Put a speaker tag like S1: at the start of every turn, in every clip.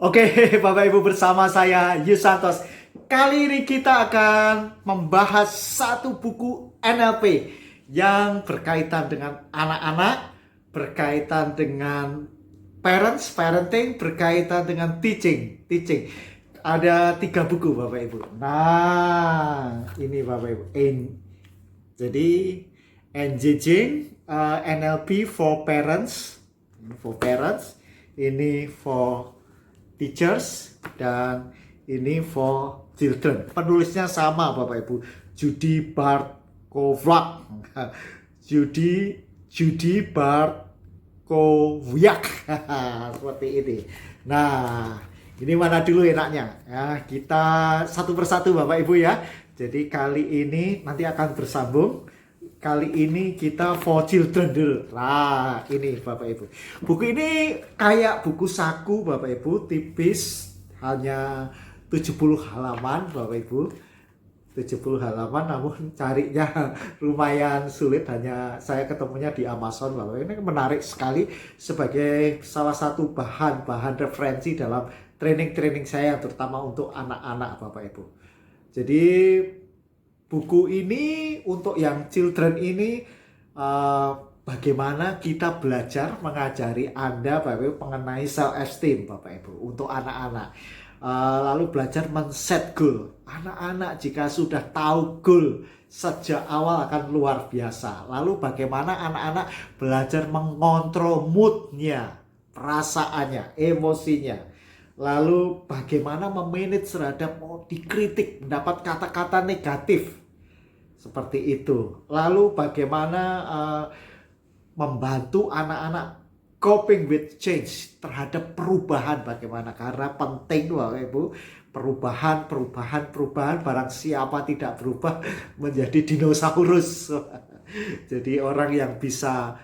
S1: Oke, Bapak Ibu, bersama saya Yusantos. Kali ini kita akan membahas satu buku NLP yang berkaitan dengan anak-anak, berkaitan dengan parenting, berkaitan dengan teaching. Ada 3 buku, Bapak Ibu. Nah, ini Bapak Ibu. Jadi engaging NLP for parents, ini for teachers, dan ini for children. Penulisnya sama Bapak Ibu, Judy Bartkowiak. Judy Bartkowiak. Seperti ini. Nah, ini mana dulu enaknya? Ya, kita satu persatu Bapak Ibu ya. Jadi kali ini nanti akan bersambung. Kali ini kita for children dulu. Nah, ini Bapak Ibu. Buku ini kayak buku saku Bapak Ibu, tipis, hanya 70 halaman Bapak Ibu. 70 halaman, namun carinya lumayan sulit. Hanya saya ketemunya di Amazon Bapak Ibu. Ini menarik sekali sebagai salah satu bahan referensi dalam training saya, terutama untuk anak-anak Bapak Ibu. Jadi buku ini untuk yang children ini bagaimana kita belajar mengajari Anda Bapak Ibu mengenai self esteem Bapak Ibu untuk anak-anak. Lalu belajar men-set goal. Anak-anak jika sudah tahu goal sejak awal akan luar biasa. Lalu bagaimana anak-anak belajar mengontrol moodnya, perasaannya, emosinya. Lalu bagaimana memanage terhadap dikritik, mendapat kata-kata negatif. Seperti itu. Lalu bagaimana membantu anak-anak coping with change, terhadap perubahan bagaimana, karena penting Bapak Ibu, perubahan barang siapa tidak berubah menjadi dinosaurus. Jadi orang yang bisa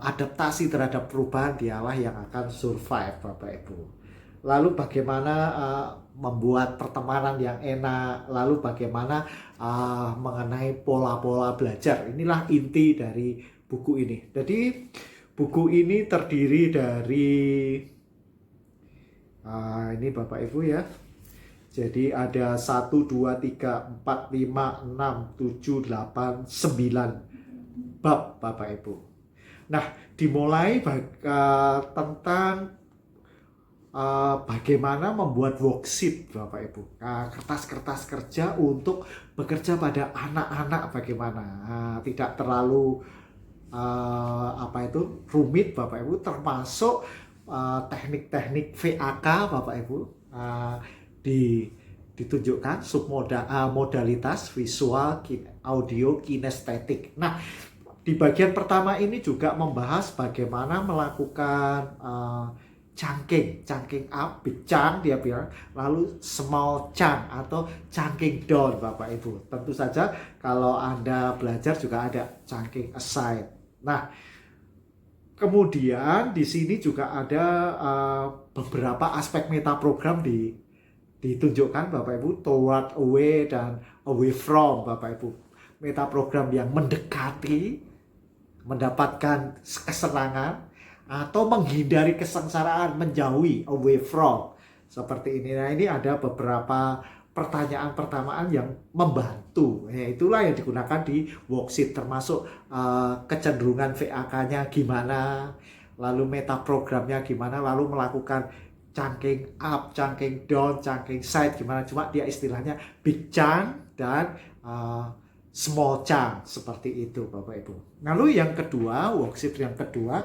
S1: adaptasi terhadap perubahan, dialah yang akan survive Bapak Ibu. Lalu bagaimana membuat pertemanan yang enak, lalu bagaimana mengenai pola-pola belajar. Inilah inti dari buku ini. Jadi buku ini terdiri dari ini Bapak Ibu ya. Jadi ada 1, 2, 3, 4, 5, 6, 7, 8, 9 bab Bapak Ibu. Nah, dimulai tentang bagaimana membuat worksheet Bapak Ibu, kertas-kertas kerja untuk bekerja pada anak-anak, bagaimana tidak terlalu rumit Bapak Ibu, termasuk teknik-teknik VAK Bapak Ibu, ditunjukkan modalitas visual, audio, kinestetik. Nah, di bagian pertama ini juga membahas bagaimana melakukan chunking up, big chunk dia bilang, lalu small chunk atau chunking down Bapak Ibu. Tentu saja kalau Anda belajar juga ada chunking aside. Nah, kemudian di sini juga ada beberapa aspek metaprogram ditunjukkan Bapak Ibu, toward, away, dan away from Bapak Ibu. Metaprogram yang mendekati, mendapatkan kesenangan, atau menghindari kesengsaraan, menjauhi, away from, seperti ini. Nah, ini ada beberapa pertanyaan yang membantu. Itulah yang digunakan di worksheet, termasuk kecenderungan VAK-nya gimana, lalu metaprogramnya gimana, lalu melakukan chunking up, chunking down, chunking side gimana. Cuma dia istilahnya big chunk dan small chunk, seperti itu Bapak Ibu. Lalu yang kedua, worksheet yang kedua,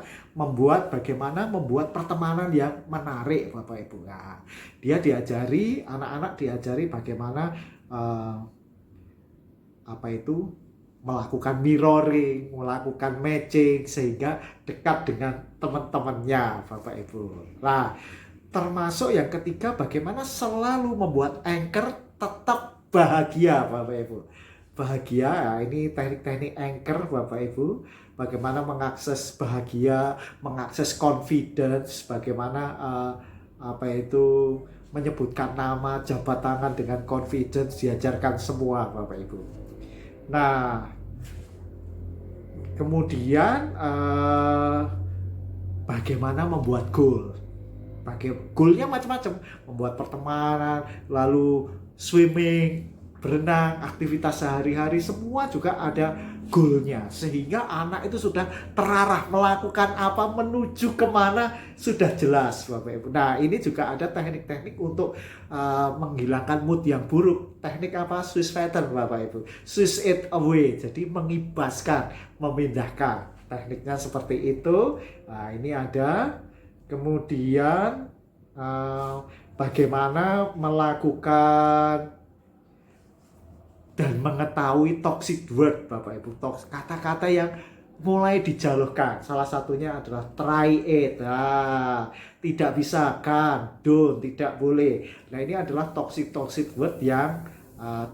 S1: bagaimana membuat pertemanan yang menarik Bapak Ibu. Nah, anak-anak diajari bagaimana melakukan mirroring, melakukan matching, sehingga dekat dengan teman-temannya Bapak Ibu. Nah, termasuk yang ketiga, bagaimana selalu membuat anchor tetap bahagia Bapak Ibu. Bahagia, ya, ini teknik-teknik anchor Bapak Ibu, bagaimana mengakses bahagia, mengakses confidence, bagaimana menyebutkan nama, jabat tangan dengan confidence, diajarkan semua Bapak Ibu. Nah, kemudian bagaimana membuat goal. goalnya macam-macam, membuat pertemanan, lalu swimming, berenang, aktivitas sehari-hari, semua juga ada goalnya, sehingga anak itu sudah terarah melakukan apa, menuju kemana sudah jelas Bapak Ibu. Nah ini juga ada teknik-teknik untuk menghilangkan mood yang buruk. Teknik apa? Swiss pattern Bapak Ibu, Swiss it away, jadi mengibaskan, memindahkan. Tekniknya seperti itu. Nah ini ada. Kemudian bagaimana melakukan dan mengetahui toxic word Bapak Ibu, kata-kata yang mulai dijauhkan. Salah satunya adalah try it, tidak bisa, kan, don't, tidak boleh. Nah ini adalah toxic word yang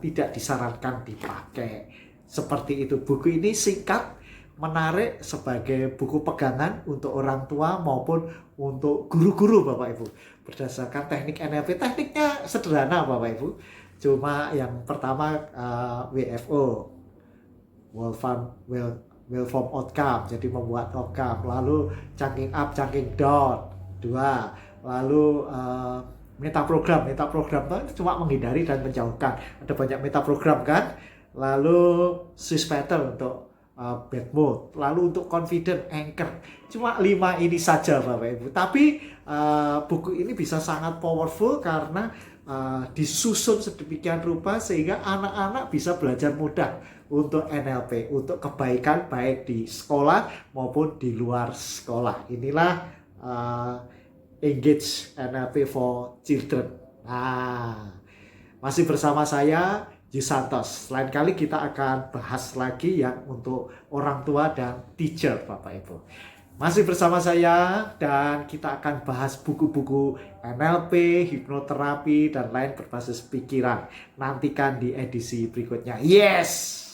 S1: tidak disarankan dipakai. Seperti itu. Buku ini singkat, menarik, sebagai buku pegangan untuk orang tua maupun untuk guru-guru Bapak Ibu. Berdasarkan teknik NLP, tekniknya sederhana Bapak Ibu. Cuma yang pertama WFO, Well-Formed Outcome, jadi membuat outcome. Lalu chunking up, chunking down, 2. Lalu metaprogram itu cuma menghindari dan menjauhkan. Ada banyak metaprogram kan. Lalu Swiss pattern untuk bad mood, lalu untuk confident, anchor. Cuma 5 ini saja Bapak Ibu. Tapi buku ini bisa sangat powerful karena disusun sedemikian rupa sehingga anak-anak bisa belajar mudah untuk NLP, untuk kebaikan baik di sekolah maupun di luar sekolah. Inilah Engage NLP for Children. Nah, masih bersama saya Yusantos. Lain kali kita akan bahas lagi yang untuk orang tua dan teacher Bapak Ibu. Masih bersama saya dan kita akan bahas buku-buku NLP, hipnoterapi dan lain berbasis pikiran. Nantikan di edisi berikutnya. Yes!